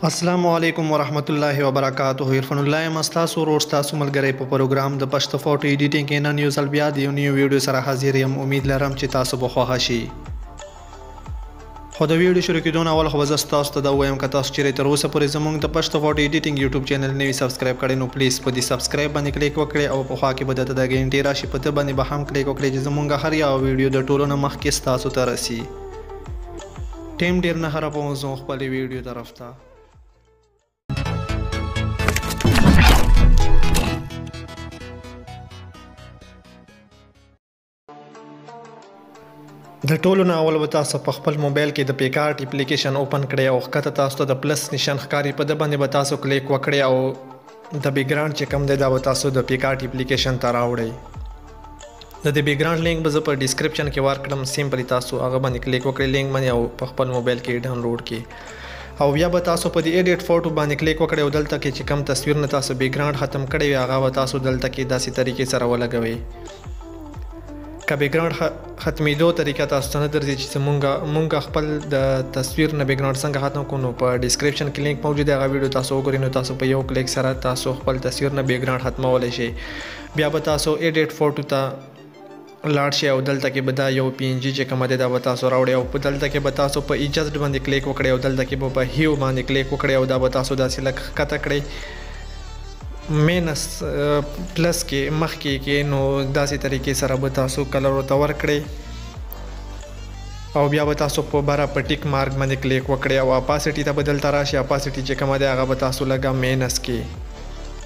السلام علیکم ورحمت الله وبرکاته. عرفان الله مستاسو ورور تاسو ملګری په پروګرام د پښتو فوټو ایډیټینګ کې نن یو ځل بیا د یو نیو ویډیو سره حاضر یم. امید لرم چې تاسو به خوښ شي. خو د ویډیو شروع کېدو نه اول خو زه تاسو ته دا وایم که تاسو چیرې تر اوسه پورې زموږ د پښتو فوټو ایډیټینګ یوټیوب چینل نه وي سبسکرایب کړی نو پلیز په دې سبسکرایب باندې کلیک وکړئ او په خوا کې به درته د غنټې راشي په ده باندې به هم کلیک وکړئ چې زموږ هر یو ویډیو د ټولو نه مخکې ستاسو ته رسي. ټیم ډېر نه خرابوم زه خپلې ویډیو طرف ته. د ټولو نه اول به تاسو په خپل موبایل کې د PicsArt اپلیکیشن اوپن کړئ او ښکته تاسو ته د پلس نشان ښکاري په ده باندې به تاسو کلیک وکړئ او د بیکګراوند چې کوم دی دا به تاسو د PicsArt اپلیکیشن ته راوړئ. د دې بیکګراوند لینک به زه په ډسکرپشن کې ورکړم. سیمپلی تاسو هغه باندې کلیک وکړئ لینک باندې او په خپل موبایل کې ډاونلوډ کړئ او بیا به تاسو په دې ایډیټ فوټو باندې کلیک وکړئ او دلته کې چې کوم تصویر نه تاسو بیکګراوند ختم کړی وي هغه به تاسو دلته کې داسې طریقې سره ولګوئ. که بیکګراوند ختمېدو طریقه تاسو ته نه درځي چې مونږ خپل د تصویر نه بیکګراوند څنګه ختم کړو نو په ډسکرپشن کې لینک موجود دی هغه ویډیو تاسو وګورئ نو تاسو په یو کلیک سره تاسو خپل تصویر نه بیکګراوند ختمولی شئ. بیا به تاسو ایډیټ فوټو ته لاړ شئ او دلته کې به دا یو PNG چې کومه دی دا به تاسو راوړئ او په دلته کې به تاسو په ایجست باندې کلیک وکړئ او دلته کې به په هیو باندې کلیک وکړئ او دا به تاسو داسې لږ ښکته کړئ مینس پلس کې مخکې کې نو داسې طریقې سره به تاسو کلر ورته ورکړئ او بیا به تاسو په بره په ټیک مارک باندې کلیک وکړئ او اپاسټي ته به دلته راشي. اپاسټي چې کومه دی هغه به تاسو لږه مینس کې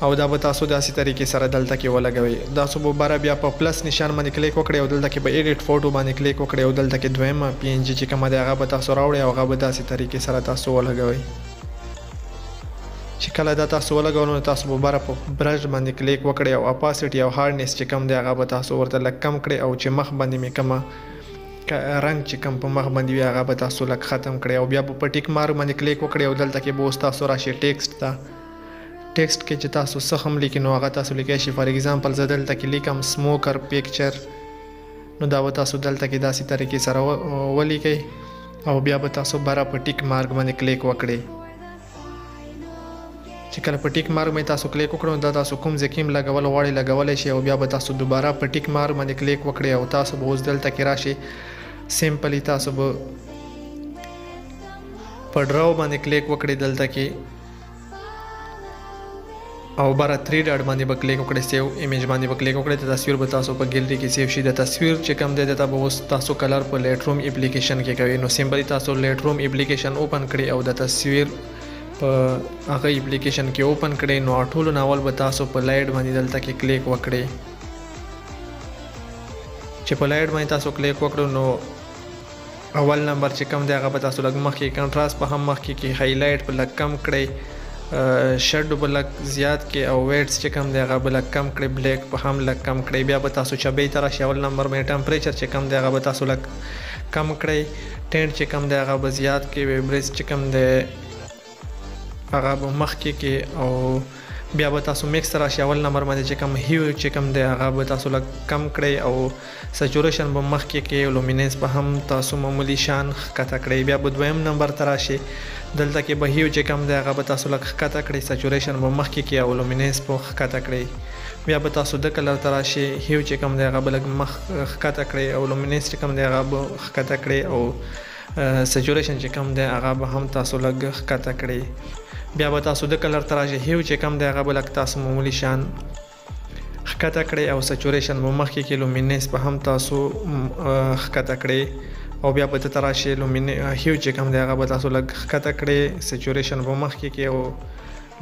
او دا به تاسو داسې طریقې سره دلته کې ولګوئ. تاسو به بره بیا په پلس نشان باندې کلیک وکړئ او دلته کې به ایډیټ فوټو باندې کلیک وکړئ او دلته کې دویمه PNG چې کومه دی هغه به تاسو راوړئ او هغه به داسې طریقې سره تاسو ولګوئ. چې کله دا تاسو ولګول نو تاسو به بره په برش باندې کلیک وکړئ او اپاسټي او هارډنس چې کوم دی هغه به تاسو ورته لږ کم کړئ او چې مخ باندې مې کومه رنګ چې کوم په مخ باندې وي هغه به تاسو لږ ختم کړئ او بیا به په ټیک مارک باندې کلیک وکړئ او دلته کې به اوس تاسو راشي ټیکسټ ته. ټیکسټ کې چې تاسو څه هم لیکئ نو هغه تاسو لیکئ شئ. فار ایگزامپل زه دلته کې لیکم سموکر پکچر نو دا به تاسو دلته کې داسې طریقې سره ولیکئ او بیا به تاسو بره په ټیک مارک باندې کلیک وکړئ. چې کله په ټیک مارک باندې تاسو کلیک وکړو دا تاسو کوم ځای کې هم لګول غواړئ لګولی شئ او بیا به تاسو دوباره په ټیک مارک باندې کلیک وکړئ او تاسو به اوس دلته کې راشئ. سیمپلی تاسو به په ډراو باندې کلیک وکړئ دلته کې او بره 3 ډاټ باندې به کلیک وکړئ. سیو ایمیج باندې به کلیک وکړئ. تصویر به تاسو په ګیلري کې سیو شي. د تصویر چې کوم دی دا به اوس تاسو کلر په لیټ روم اپلیکیشن کې کوئ نو سیمپلی تاسو لیټ روم اپلیکیشن اوپن کړئ او د تصویر په هغه اپلیکیشن کې اوپن کړئ نو ټولو نه اول به تاسو په لایټ باندې دلته کې کلیک وکړئ. چې په لایټ باندې تاسو کلیک وکړو نو اول نمبر چې کوم دی هغه به تاسو لږ مخکې کنټراست په هم مخکې کې هایلایټ په لږ کم کړئ شیډو به لږ زیات کړئ او ویټس چې کوم دی هغه به لږ کم کړئ بلیک په هم لږ کم کړئ. بیا به تاسو چبۍ ته راشئ. اول نمبر باندې ټمپریچر چې کوم دی هغه به تاسو لږ کم کړئ. ټینټ چې کوم دی هغه به زیات کړئ. ویبریس چې کوم دی هغه به مخکې کې او بیا به تاسو میکس ته راشئ. اول نمبر باندې چې کوم هیو چې کوم دی هغه به تاسو لږ کم کړئ او سچوریشن به مخکې کې لومیننس به هم تاسو معمولی شان ښکته کړئ. بیا به دویم نمبر ته راشئ. دلته کې به هیو چې کوم دی هغه به تاسو لږ ښکته کړئ. سچوریشن به مخکې کې او لومیننس به ښکته کړئ. بیا به تاسو د کلر ته راشئ. هیو چې کوم دی هغه به لږ مخ ښکته کړئ او لومیننس چې کوم دی هغه به ښکته کړئ او سچوریشن چې کوم دی هغه به هم تاسو لږ ښکته کړئ. بیا به تاسو د کلر ته راشئ. هیو چې کوم دی هغه به لږ تاسو معمولی شان ښکته کړئ او سچوریشن به مخکې کې لومیننس به هم تاسو ښکته کړئ او بیا به دلته راشئ. هیو چې کوم دی هغه به تاسو لږ ښکته کړئ. سچوریشن به مخکې کې او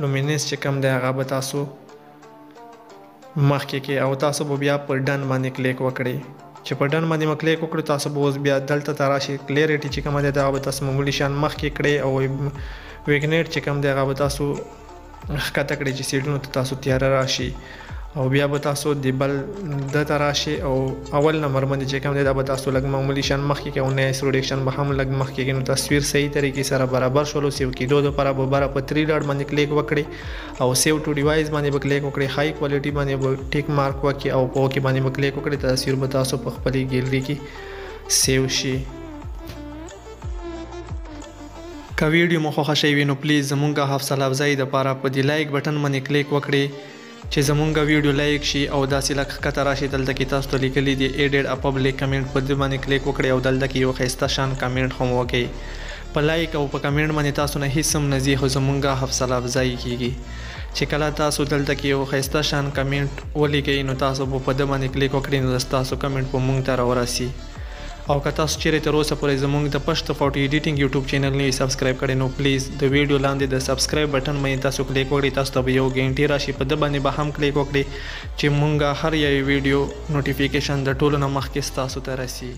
لومیننس چې کوم دی هغه به تاسو مخکې کې او تاسو به بیا په ډن باندې کلیک وکړئ. چې په ډن باندې کلیک وکړو تاسو به اوس بیا دلته ته راشئ. کلیریټي چې کومه دی دا به تاسو معمولی شان مخکې کړئ او ویګنیټ چې کوم دی هغه به تاسو ښکته کړئ چې سیډونو ته تاسو تیاره راشي او بیا به تاسو د بل دته راشئ او اول نمبر باندې چې کوم دی دا به تاسو لږ معمولی شان مخکې کې او نایس ریډکشن به هم لږ مخکې کې نو تصویر صحیح طریقې سره برابر شولو. سیو کېدو دپاره به بره په 3 ډاټ باندې کلیک وکړئ او سیو ټو ډیوایس باندې به کلیک وکړئ. های کوالټي باندې به ټیک مارک وکړئ او په اوکې باندې به کلیک وکړئ. تصویر به تاسو په خپلې ګیلري کې سیو شي. که ویډیو مو خوښه شوی وي نو پلیز زمونږ حوصله افزایي دپاره په دې لایک بټن باندې کلیک وکړئ چې زمونږ ویډیو لایک شي او داسې لږ ښکته راشي. دلته کې تاسو ته لیکلي دي ایډډ ا پبلیک کمنټ، په دې باندې کلیک وکړئ او دلته کې یو ښایسته شان کمنټ هم وکړئ. په لایک او په کمنټ باندې تاسو نه هیڅ هم نه ځي خو زمونږ حوصله افزایي کیږي. چې کله تاسو دلته کې یو ښایسته شان کمنټ ولیکئ نو تاسو به په دې باندې کلیک وکړئ نو ستاسو کمنټ به مونږ ته راورسي. او که تاسو چیرې تر اوسه پورې زموږ د پشتو فوټو ایډیټینګ یوټیوب چینل نه سبسکرایب کړئ نو پلیز د ویډیو لاندې د سبسکرایب بټن باندې تاسو کلیک وکړئ. تاسو ته به یو ګنټې راشي، په ده باندې به هم کلیک وکړئ چې مونږ هر یو ویډیو نوټیفیکیشن د ټولو نه مخکې ستاسو ته رسي.